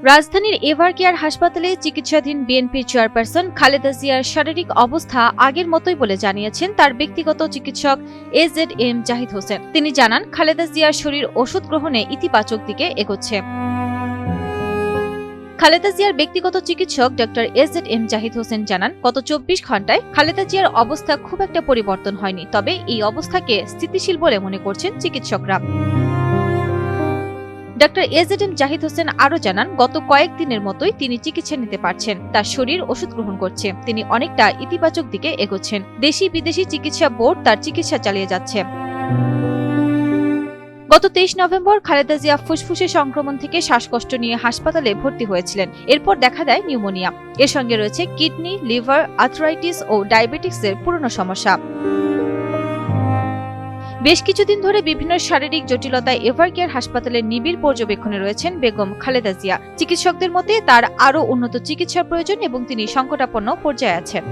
রাজধানীর ever care হাসপাতালে চিকিৎসাধীন বিএনপির চেয়ারপারসন খালেদা জিয়ার শারীরিক অবস্থা আগের মতোই বলে জানিয়েছেন তার ব্যক্তিগত চিকিৎসক এজেড জাহিদ হোসেন। তিনি জানান, খালেদা জিয়ার শরীর ওষুধ গ্রহণে ইতিবাচক দিকে এগোচ্ছে। খালেদা জিয়ার ব্যক্তিগত চিকিৎসক ডক্টর এজেড জাহিদ হোসেন জানান, গত ২৪ ঘণ্টায় খালেদা জিয়ার অবস্থা খুব একটা পরিবর্তন হয়নি, তবে এই অবস্থাকে স্থিতিশীল বলে মনে করছেন চিকিৎসকরা। ডক্টর এজেড জাহিদ হোসেন আরও জানান, গত কয়েকদিনের মতোই তিনি চিকিৎসা নিতে পারছেন, তার শরীর ওষুধ গ্রহণ করছে, তিনি অনেকটা ইতিবাচক দিকে এগোচ্ছেন। দেশি বিদেশি চিকিৎসা বোর্ড তার চিকিৎসা চালিয়ে যাচ্ছে। গত ২৩ নভেম্বর খালেদা জিয়া ফুসফুসে সংক্রমণ থেকে শ্বাসকষ্ট নিয়ে হাসপাতালে ভর্তি হয়েছিলেন। এরপর দেখা দেয় নিউমোনিয়া। এর সঙ্গে রয়েছে কিডনি, লিভার, আর্থ্রাইটিস ও ডায়াবেটিক্সের পুরনো সমস্যা। বেশ কিছুদিন ধরে বিভিন্ন শারীরিক জটিলতায় এভার কেয়ার হাসপাতালের নিবিড় পর্যবেক্ষণে রয়েছেন বেগম খালেদা জিয়া। চিকিৎসকদের মতে তার আরও উন্নত চিকিৎসার প্রয়োজন এবং তিনি সংকটাপন্ন পর্যায়ে আছেন।